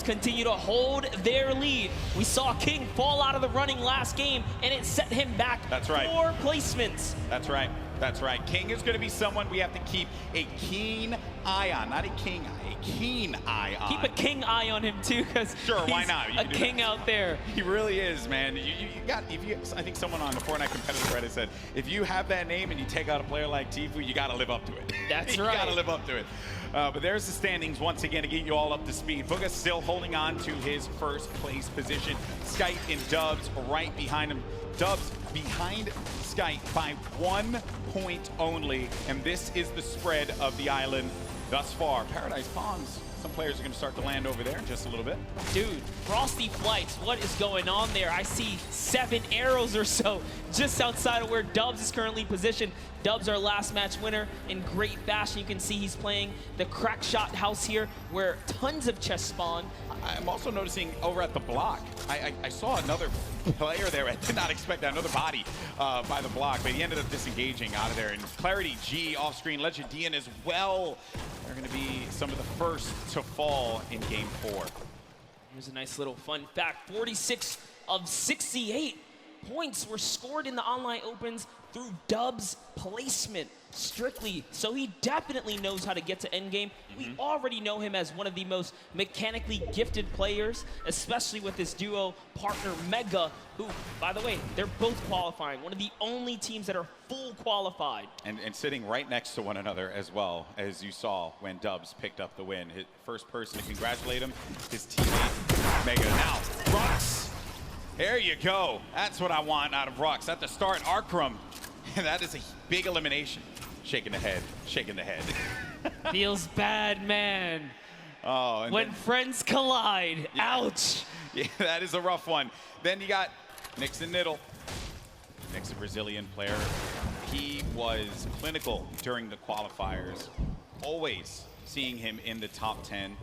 Dubs continue to hold their lead. We saw King fall out of the running last game, and it set him back. That's right. 4 placements. That's right. That's right. King is going to be someone we have to keep a keen eye on. Not a king eye, a keen eye on. Keep a king eye on him too, because sure, why not? A king out there. He really is, man. You got. I think someone on the Fortnite competitive Reddit said, if you have that name and you take out a player like Tfue, you got to live up to it. That's you right. You got to live up to it. But there's the standings once again to get you all up to speed. Booga still holding on to his first place position. Skype and Dubs right behind him. Dubs behind Skype by 1 point only, and this is the spread of the island thus far. Paradise Palms, some players are going to start to land over there in just a little bit. Dude, Frosty Flights, what is going on there? I see 7 arrows or so just outside of where Dubs is currently positioned. Dubs, our last match winner, in great fashion. You can see he's playing the crack shot house here, where tons of chests spawn. I'm also noticing over at the block, I saw another player there. I did not expect that, another body by the block, but he ended up disengaging out of there. And Clarity G off screen, Legend Dian as well. They're going to be some of the first to fall in game 4. Here's a nice little fun fact. 46 of 68 points were scored in the online opens through Dubs' placement strictly. So he definitely knows how to get to endgame. We already know him as one of the most mechanically gifted players, especially with this duo partner Mega, who, by the way, they're both qualifying. One of the only teams that are full qualified. And sitting right next to one another as well, as you saw when Dubs picked up the win. His first person to congratulate him, his teammate Mega. Now, Rux. There you go. That's what I want out of Rux. At the start, Arkram. That is a big elimination. Shaking the head, shaking the head. Feels bad, man. Oh, and when friends collide, yeah. Ouch. Yeah, that is a rough one. Then you got Nix and Niddle. Nix, a Brazilian player. He was clinical during the qualifiers. Always seeing him in the top 10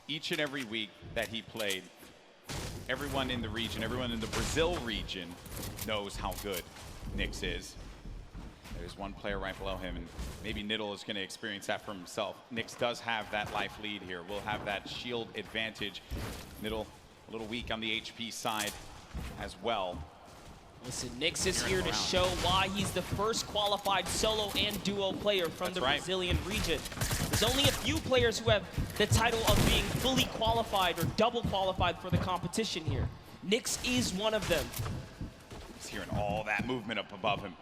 each and every week that he played. Everyone in the region, everyone in the Brazil region knows how good Nix is. There's one player right below him, and maybe Niddle is going to experience that for himself. Nix does have that life lead here. We'll have that shield advantage. Niddle a little weak on the HP side as well. Listen, Nix is here to show why he's the first qualified solo and duo player from the Brazilian region. There's only a few players who have the title of being fully qualified or double qualified for the competition here. Nix is one of them. He's hearing all that movement up above him.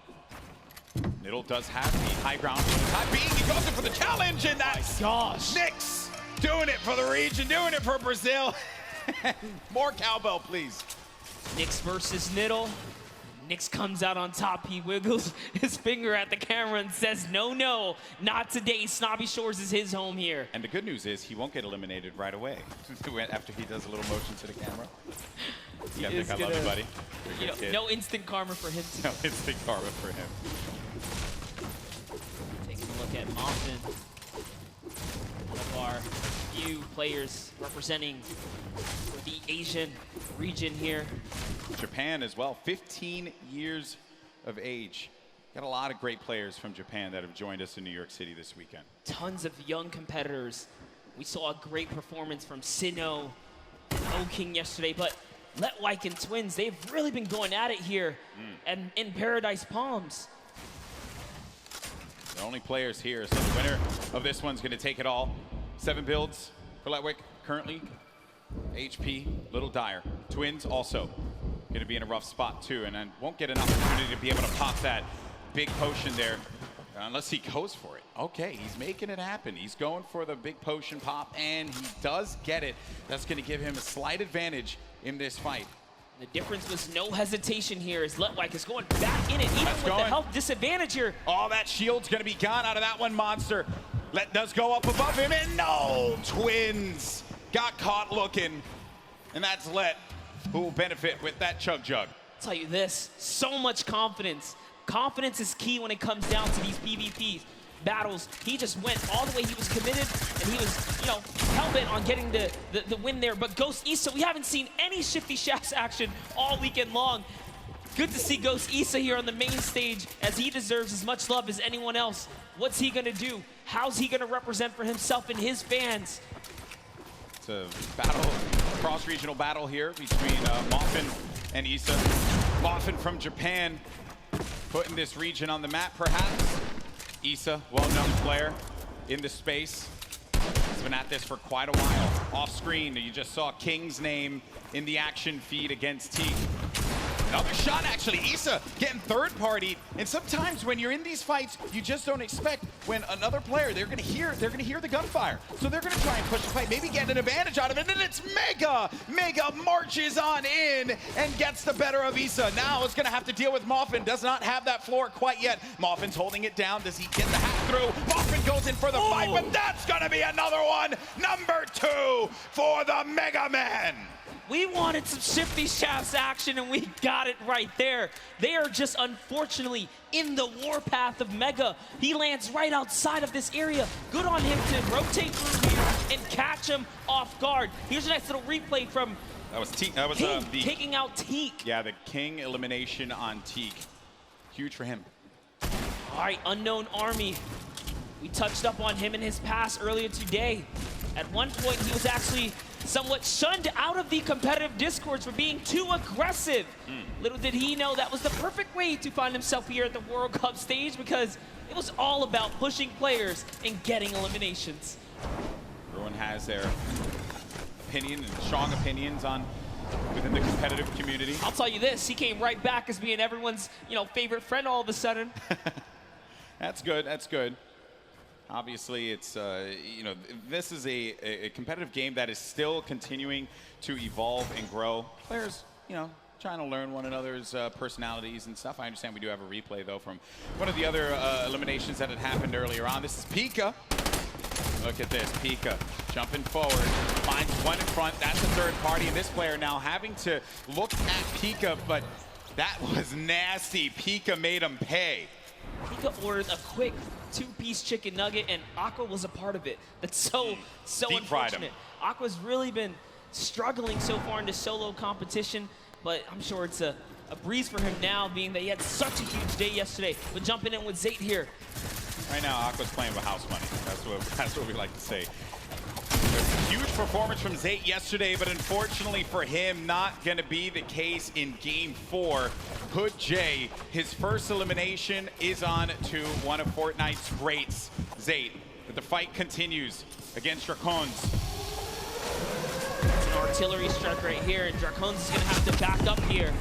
Niddle does have the high ground for the time being. He goes in for the challenge, and that's Nix doing it for the region, doing it for Brazil. More cowbell, please. Nix versus Niddle. Nix comes out on top. He wiggles his finger at the camera and says, no, no, not today. Snobby Shores is his home here. And the good news is he won't get eliminated right away after he does a little motion to the camera. Yeah, I love you, buddy. You know, no instant karma for him. No instant karma for him. Taking a look at Moffin. One of our few players representing the Asian region here. Japan as well, 15 years of age. Got a lot of great players from Japan that have joined us in New York City this weekend. Tons of young competitors. We saw a great performance from Sinnoh and O-King yesterday, but Letwike and Twins, they've really been going at it here and in Paradise Palms. The only players here, so the winner of this one's going to take it all. 7 builds for Letwike currently. HP, little dire. Twins also going to be in a rough spot too, and then won't get an opportunity to be able to pop that big potion there unless he goes for it. Okay, he's making it happen. He's going for the big potion pop, and he does get it. That's going to give him a slight advantage in this fight. The difference was no hesitation here as Letwike is going back in it, even with the health disadvantage here. Oh, that shield's going to be gone out of that one, Monster. Let does go up above him, and no! Twins got caught looking, and that's Let, who will benefit with that Chug Jug. I'll tell you this, so much confidence. Confidence is key when it comes down to these PvPs battles. He just went all the way. He was committed, and he was, you know, hell-bent on getting the win there. But Ghost Issa, we haven't seen any Shifty Shafts action all weekend long. Good to see Ghost Issa here on the main stage, as he deserves as much love as anyone else. What's he gonna do? How's he gonna represent for himself and his fans? It's a battle, cross-regional battle here between Moffin and Issa. Moffin from Japan, putting this region on the map, perhaps. Issa, well-known player in the space. He's been at this for quite a while. Off screen, you just saw King's name in the action feed against Teak. Another shot, actually. Issa getting third-partied. And sometimes when you're in these fights, you just don't expect when another player, they're gonna hear the gunfire. So they're gonna try and push the fight, maybe get an advantage out of it. And it's Mega! Mega marches on in and gets the better of Issa. Now it's gonna have to deal with Moffin. Does not have that floor quite yet. Moffin's holding it down. Does he get the hack through? Moffin goes in for the fight, but that's gonna be another one. Number 2 for the Mega Man. We wanted some Shifty Shafts action, and we got it right there. They are just unfortunately in the warpath of Mega. He lands right outside of this area. Good on him to rotate through here and catch him off guard. Here's a nice little replay from That was Teak. That was King the taking out Teak. Yeah, the King elimination on Teak. Huge for him. All right, Unknown Army. We touched up on him in his pass earlier today. At one point, he was actually somewhat shunned out of the competitive discords for being too aggressive. Little did he know that was the perfect way to find himself here at the World Cup stage, because it was all about pushing players and getting eliminations. Everyone has their opinion and strong opinions on within the competitive community. I'll tell you this, he came right back as being everyone's, favorite friend all of a sudden. That's good. That's good. Obviously, it's, this is a competitive game that is still continuing to evolve and grow. Players, trying to learn one another's personalities and stuff. I understand we do have a replay, though, from one of the other eliminations that had happened earlier on. This is Pika. Look at this, Pika jumping forward, finds one in front. That's a third party, and this player now having to look at Pika, but that was nasty. Pika made him pay. Pika ordered a quick 2-piece chicken nugget, and Aqua was a part of it. That's so unfortunate. Aqua's really been struggling so far in the solo competition, but I'm sure it's a breeze for him now, being that he had such a huge day yesterday. But jumping in with Zayt here. Right now, Aqua's playing with house money. That's what we like to say. There's a huge performance from Zayt yesterday, but unfortunately for him, not going to be the case in Game 4. Hood J, his first elimination is on to one of Fortnite's greats, Zayt. But the fight continues against Dracons. It's an artillery strike right here, and Dracons is going to have to back up here.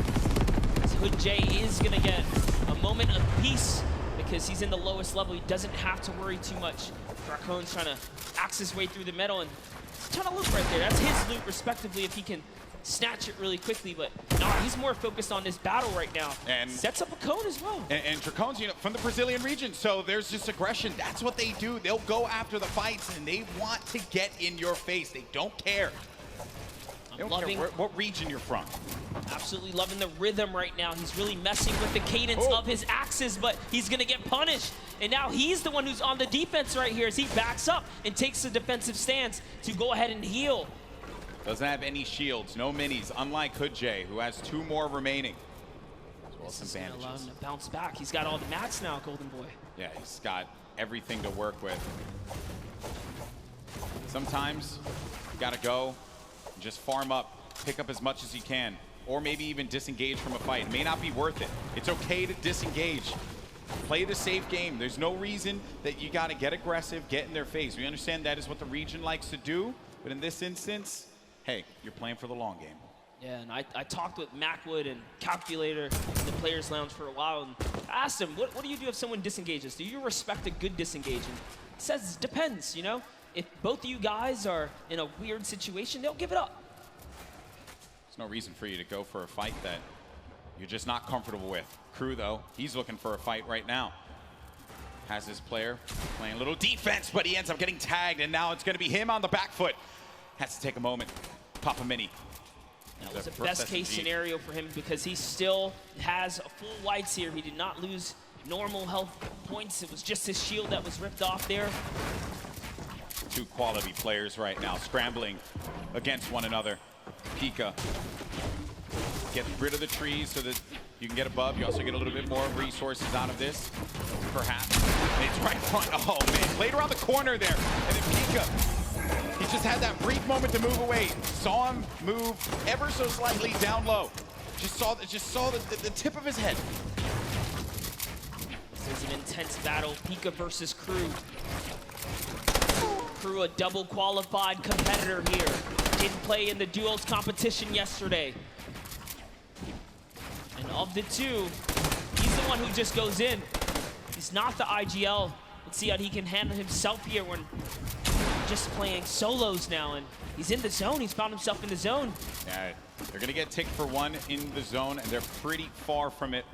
Hood J is going to get a moment of peace because he's in the lowest level. He doesn't have to worry too much. Dracons trying to axe his way through the middle, and he's trying to loot right there. That's his loot, respectively, if he can snatch it really quickly. But no, he's more focused on this battle right now. And sets up a cone as well. And Dracons, from the Brazilian region, so there's just aggression. That's what they do. They'll go after the fights, and they want to get in your face. They don't care. They don't care what region you're from. Absolutely loving the rhythm right now. He's really messing with the cadence of his axes, but he's going to get punished. And now he's the one who's on the defense right here as he backs up and takes a defensive stance to go ahead and heal. Doesn't have any shields, no minis, unlike Hood J, who has 2 more remaining. As well as some bandages. Allow him to bounce back. He's got all the mats now, Golden Boy. Yeah, he's got everything to work with. Sometimes you got to go and just farm up, pick up as much as you can. Or maybe even disengage from a fight. It may not be worth it. It's okay to disengage. Play the safe game. There's no reason that you got to get aggressive, get in their face. We understand that is what the region likes to do, but in this instance, hey, you're playing for the long game. Yeah, and I talked with Macwood and Calculator in the Players Lounge for a while, and I asked him, what do you do if someone disengages? Do you respect a good disengage? And he says, depends, If both of you guys are in a weird situation, they'll give it up. There's no reason for you to go for a fight that you're just not comfortable with. Crew, though, he's looking for a fight right now. Has his player playing a little defense, but he ends up getting tagged, and now it's going to be him on the back foot. Has to take a moment, pop a mini. That was the best case scenario for him because he still has a full whites here. He did not lose normal health points. It was just his shield that was ripped off there. 2 quality players right now scrambling against one another. Pika gets rid of the trees so that you can get above. You also get a little bit more resources out of this, perhaps. And it's right in front. Oh, man. Played around the corner there. And then Pika, He just had that brief moment to move away. Saw him move ever so slightly down low. Just saw the tip of his head. This is an intense battle. Pika versus Crew. Crew, a double qualified competitor here. Didn't play in the duos competition yesterday. And of the two, he's the one who just goes in. He's not the IGL. Let's see how he can handle himself here when just playing solos now. And he's in the zone. He's found himself in the zone. Yeah, they're going to get ticked for one in the zone, and they're pretty far from it.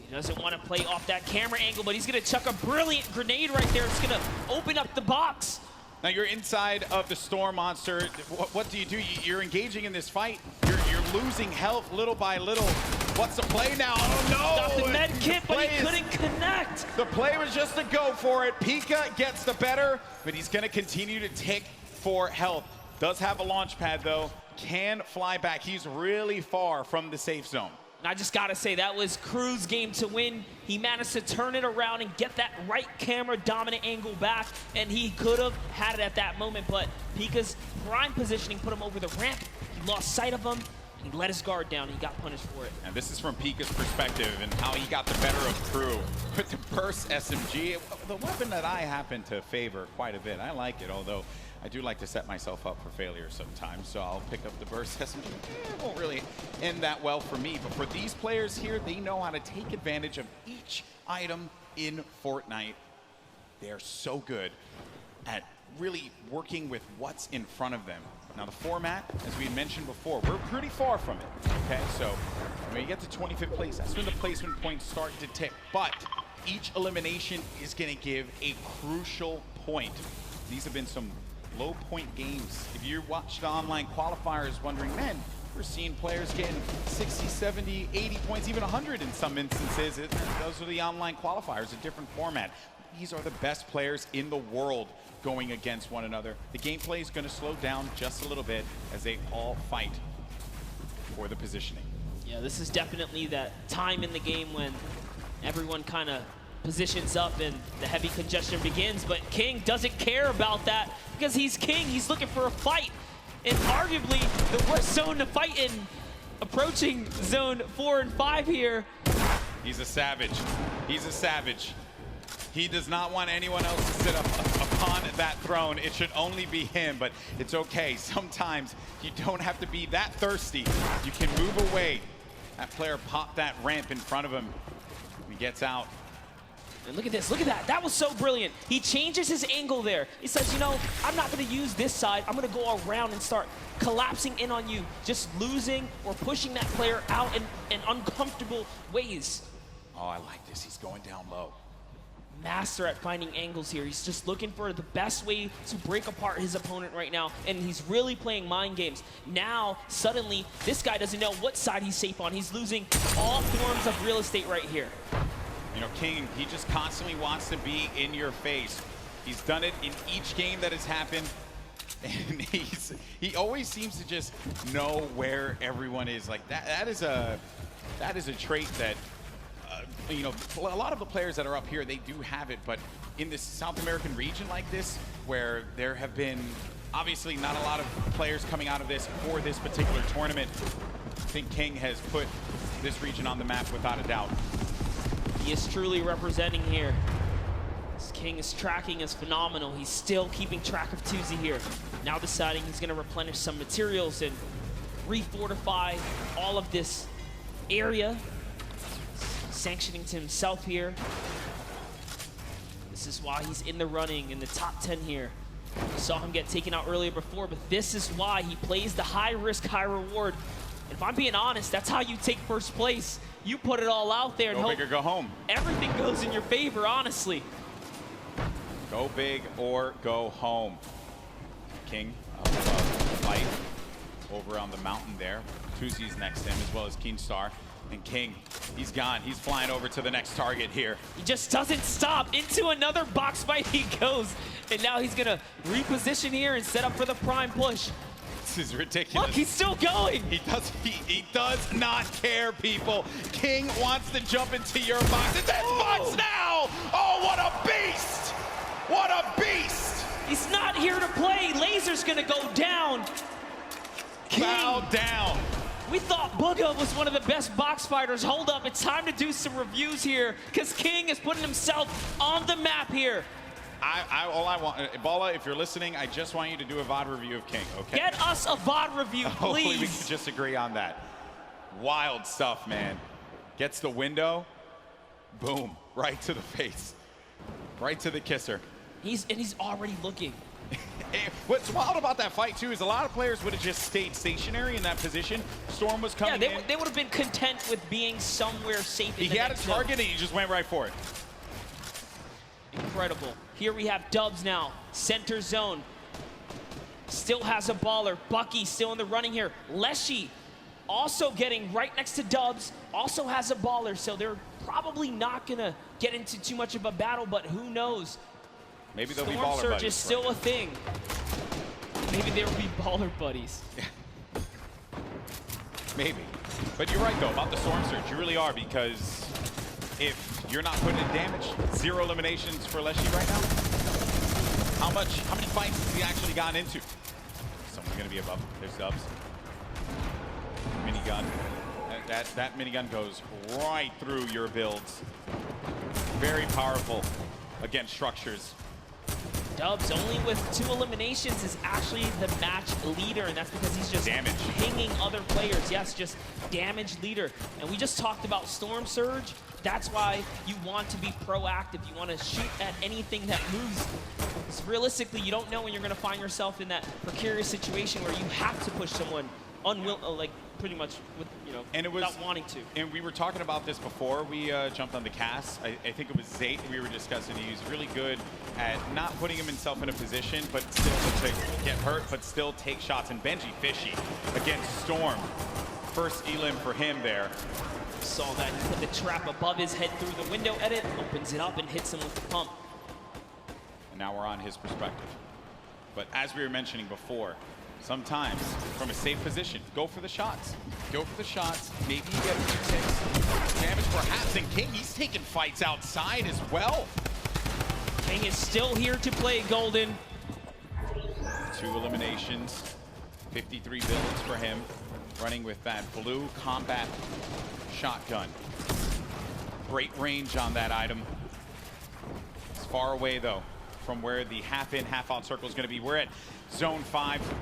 He doesn't want to play off that camera angle, but he's going to chuck a brilliant grenade right there. It's going to open up the box. Now you're inside of the Storm Monster. What do? You're engaging in this fight. You're losing health little by little. What's the play now? Oh no! Got the med kit, but he couldn't connect. The play was just to go for it. Pika gets the better, but he's going to continue to tick for health. Does have a launch pad though. Can fly back. He's really far from the safe zone. And I just gotta say, that was Crew's game to win. He managed to turn it around and get that right camera dominant angle back, and he could have had it at that moment, but Pika's prime positioning put him over the ramp. He lost sight of him, and he let his guard down, and he got punished for it. And this is from Pika's perspective and how he got the better of Crew with the burst SMG, the weapon that I happen to favor quite a bit. I like it, although I do like to set myself up for failure sometimes, so I'll pick up the burst SMG. It won't really end that well for me, but for these players here, they know how to take advantage of each item in Fortnite. They're so good at really working with what's in front of them. Now the format, as we had mentioned before, we're pretty far from it, okay? So when you get to 25th place, that's when the placement points start to tick, but each elimination is gonna give a crucial point. These have been some low point games. If you watch the online qualifiers wondering, man, we're seeing players getting 60, 70, 80 points, even 100 in some instances. Those are the online qualifiers, a different format. These are the best players in the world going against one another. The gameplay is going to slow down just a little bit as they all fight for the positioning. Yeah, this is definitely that time in the game when everyone kind of positions up and the heavy congestion begins, but King doesn't care about that because he's King. He's looking for a fight, and arguably the worst zone to fight in, approaching zone 4 and 5 here. He's a savage. He's a savage. He does not want anyone else to sit up upon that throne. It should only be him, but it's okay. Sometimes you don't have to be that thirsty. You can move away. That player popped that ramp in front of him. He gets out. And look at this, look at that. That was so brilliant. He changes his angle there. He says, you know, I'm not gonna use this side. I'm gonna go around and start collapsing in on you, just losing or pushing that player out in uncomfortable ways. Oh, I like this. He's going down low. Master at finding angles here. He's just looking for the best way to break apart his opponent right now, and he's really playing mind games. Now, suddenly, this guy doesn't know what side he's safe on. He's losing all forms of real estate right here. You know, King, he just constantly wants to be in your face. He's done it in each game that has happened, and he always seems to just know where everyone is. Like that is a trait that you know, a lot of the players that are up here, they do have it, but in this South American region like this, where there have been obviously not a lot of players coming out of this for this particular tournament, I think King has put this region on the map without a doubt. He is truly representing here. This King is tracking is phenomenal. He's still keeping track of Tuesday here. Now deciding he's going to replenish some materials and refortify all of this area. Sanctioning to himself here. This is why he's in the running in the top 10 here. We saw him get taken out earlier before, but this is why he plays the high risk, high reward. And if I'm being honest, that's how you take first place. You put it all out there and go big or go home. Everything goes in your favor, honestly. Go big or go home. King of fight over on the mountain there. Tuzi's next to him, as well as Keenstar. And King, he's gone. He's flying over to the next target here. He just doesn't stop. Into another box fight he goes. And now he's going to reposition here and set up for the prime push. This is ridiculous. Look, he's still going. He does not care, people. King wants to jump into your box. It's his box now! Oh, what a beast! What a beast! He's not here to play. Laser's gonna go down. Bow down. We thought Bugha was one of the best box fighters. Hold up, it's time to do some reviews here, because King is putting himself on the map here. All I want, Bala, if you're listening, I just want you to do a VOD review of King, okay? Get us a VOD review, please. Hopefully we can just agree on that. Wild stuff, man. Gets the window, boom, right to the face. Right to the kisser. He's already looking. What's wild about that fight, too, is a lot of players would have just stayed stationary in that position. Storm was coming in. They would have been content with being somewhere safe in the He had a next target zone. and he just went right for it. Incredible. Here we have Dubs now. Center zone. Still has a baller. Bucky still in the running here. Leshy also getting right next to Dubs. Also has a baller, so they're probably not going to get into too much of a battle, but who knows? Maybe they'll be Storm baller Surge buddies. is still a thing. Maybe they'll be baller buddies. Maybe. But you're right, though, about the Storm Surge. You really are, because if you're not putting in damage, 0 eliminations for Leshy right now. How many fights has he actually gotten into? Someone's going to be above. There's Dubs. Minigun. That minigun goes right through your builds. Very powerful against structures. Dubs, only with 2 eliminations, is actually the match leader, and that's because he's just pinging other players. Yes, just damage leader. And we just talked about Storm Surge. That's why you want to be proactive. You want to shoot at anything that moves. Because realistically, you don't know when you're going to find yourself in that precarious situation where you have to push someone like pretty much with, without wanting to. And we were talking about this before we jumped on the cast. I think it was Zayt we were discussing. He's really good at not putting himself in a position, but still to get hurt, but still take shots. And Benji Fishy against Storm. First elim for him there. Saw that. He put the trap above his head through the window edit, opens it up and hits him with the pump. And now we're on his perspective. But as we were mentioning before, sometimes from a safe position, go for the shots. Go for the shots. Maybe you get a few ticks. Damage perhaps. And King, he's taking fights outside as well. King is still here to play Golden. 2 eliminations. 53 builds for him. Running with that blue combat shotgun. Great range on that item. It's far away, though, from where the half-in, half-out circle is going to be. We're at Zone 5.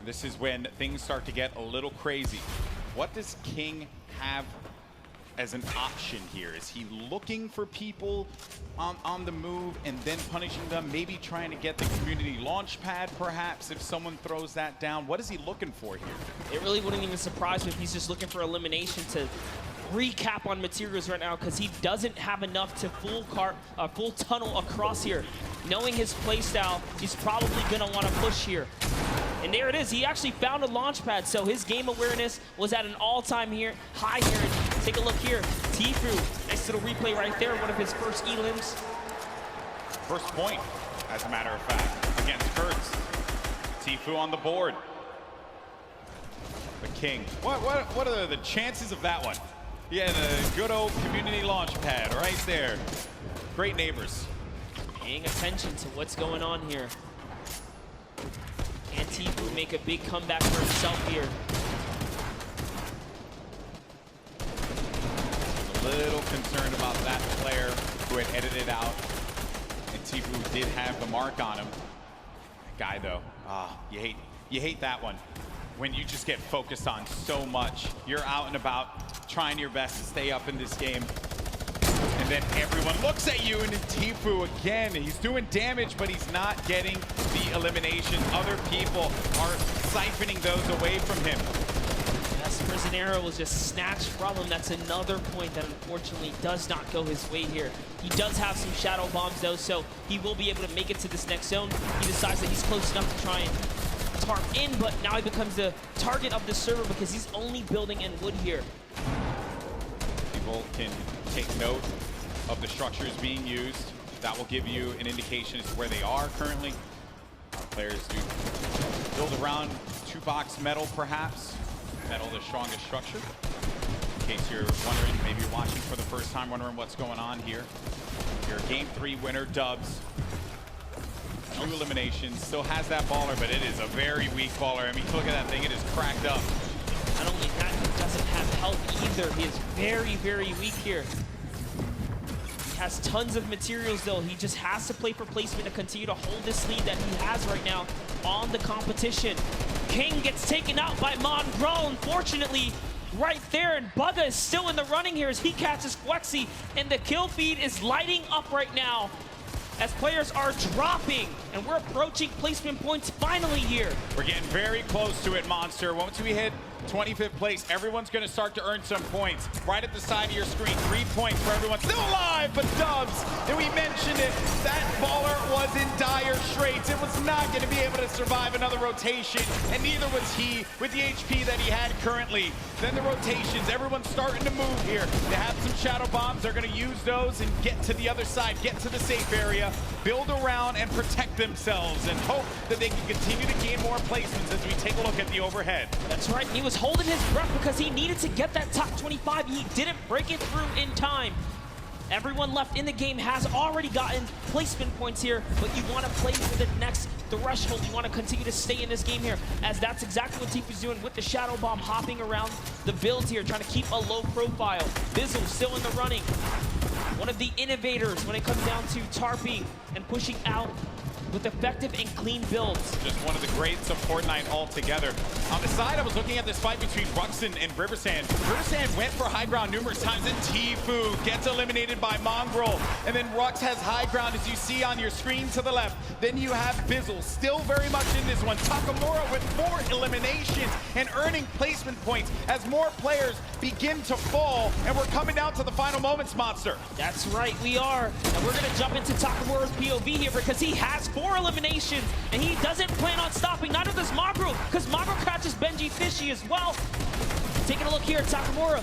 This is when things start to get a little crazy. What does King have as an option here? Is he looking for people on the move and then punishing them? Maybe trying to get the community launch pad, perhaps, if someone throws that down. What is he looking for here? It really wouldn't even surprise me if he's just looking for elimination to recap on materials right now, because he doesn't have enough to full tunnel across here. Knowing his playstyle, he's probably gonna want to push here. And there it is. He actually found a launch pad, so his game awareness was at an all-time high here. And take a look here. Tfue, nice little replay right there. One of his first elims. First point, as a matter of fact, against Kurtz. Tfue on the board. But King, what are the chances of that one? Yeah, the good old community launch pad right there. Great neighbors. Paying attention to what's going on here. Can Tfue make a big comeback for himself here? A little concerned about that player who had edited out. And Tfue did have the mark on him. That guy, though, you hate that one. When you just get focused on so much. You're out and about, trying your best to stay up in this game. And then everyone looks at you, and Tfue again, he's doing damage, but he's not getting the elimination. Other people are siphoning those away from him. Yes, Prisionero was just snatched from him. That's another point that unfortunately does not go his way here. He does have some shadow bombs though, so he will be able to make it to this next zone. He decides that he's close enough to try and tarp in, but now he becomes the target of the server because he's only building in wood here. People can take note of the structures being used. That will give you an indication as to where they are currently. Players do build around 2-box metal, perhaps. Metal, the strongest structure. In case you're wondering, maybe you're watching for the first time, wondering what's going on here. Your Game 3 winner, Dubs. 2 eliminations, still has that baller, but it is a very weak baller. I mean, look at that thing, it is cracked up. Not only that, he doesn't have health either. He is very, very weak here. He has tons of materials though. He just has to play for placement to continue to hold this lead that he has right now on the competition. King gets taken out by Mongrel, unfortunately, right there, and Bugga is still in the running here as he catches Flexi, and the kill feed is lighting up right now as players are dropping, and we're approaching placement points finally here. We're getting very close to it, Monster. Once we hit 25th place, everyone's going to start to earn some points. Right at the side of your screen, 3 points for everyone still alive, but Dubs, and we mentioned it, that baller was in dire straits. It was not going to be able to survive another rotation, and neither was he with the HP that he had currently. Then the rotations, everyone's starting to move here. They have some shadow bombs. They're going to use those and get to the other side, get to the safe area, build around and protect themselves, and hope that they can continue to gain more placements as we take a look at the overhead. That's right. He was holding his breath because he needed to get that top 25. He didn't break it through in time. Everyone left in the game has already gotten placement points here, but you want to play for the next threshold. You want to continue to stay in this game here, as that's exactly what Tifu's doing with the Shadow Bomb, hopping around the builds here, trying to keep a low profile. Bizzle still in the running. One of the innovators when it comes down to tarping and pushing out with effective and clean builds. Just one of the greats of Fortnite altogether. On the side, I was looking at this fight between Ruxin and Riversand. Riversand went for high ground numerous times, and Tifu gets eliminated by Mongrel. And then Rux has high ground, as you see on your screen to the left. Then you have Bizzle, still very much in this one. Takamura with 4 eliminations and earning placement points as more players begin to fall. And we're coming down to the final moments, Monster. That's right, we are. And we're gonna jump into Takamura's POV here because he has 4 eliminations, and he doesn't plan on stopping. Neither does Mongrel, because Mongrel catches Benji Fishy as well. Taking a look here at Takamura,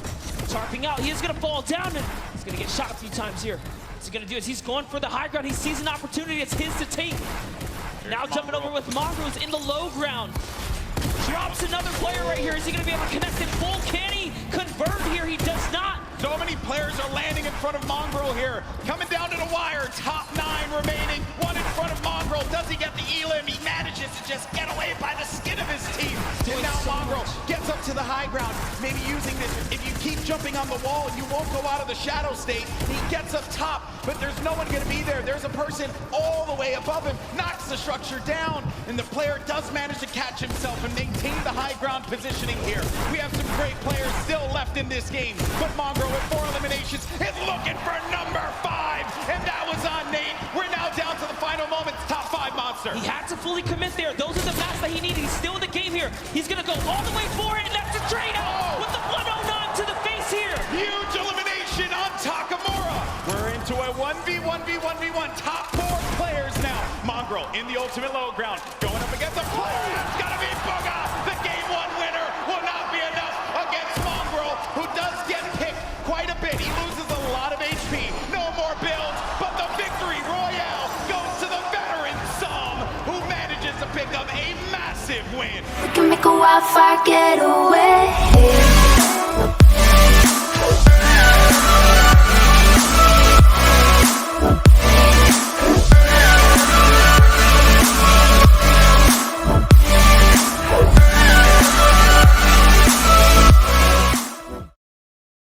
tarping out. He is gonna fall down, and he's gonna get shot a few times here. What's he gonna do is he's going for the high ground. He sees an opportunity, it's his to take. Now jumping over with Mongrel, who's in the low ground. Drops another player right here. Is he gonna be able to connect in full? Can he convert here? He does not. So many players are landing in front of Mongrel here. Coming down to the wire, top 9 remaining. 1 in front of Mongrel. Does he get the elim? He manages to just get away by the skin of his teeth. And now Mongrel gets up to the high ground, maybe using this. If you keep jumping on the wall, you won't go out of the shadow state. He gets up top, but there's no one gonna be there. There's a person all the way above him, knocks the structure down, and the player does manage to catch himself and maintain the high ground positioning here. We have some great players still left in this game, but Mongrel with 4 eliminations is looking for number 5, and that was on Nate. We're now down to the final moments. Top 5, Monster. He had to fully commit there. Those are the maps that he needed. He's still in the game here. He's gonna go all the way for it, and that's a trade out with the 109 to the face here. Huge elimination on Takamura. We're into a 1v1v1v1. Top 4 players now. Mongrel in the ultimate low ground, going up against a player. It's gotta be Bugga. The game 1 winner will not be enough against Mongrel, who does get picked quite a bit. He loses a lot of HP. No more builds, but the victory royale goes to the veteran Som, who manages to pick up a massive win. We can make a wildfire get away.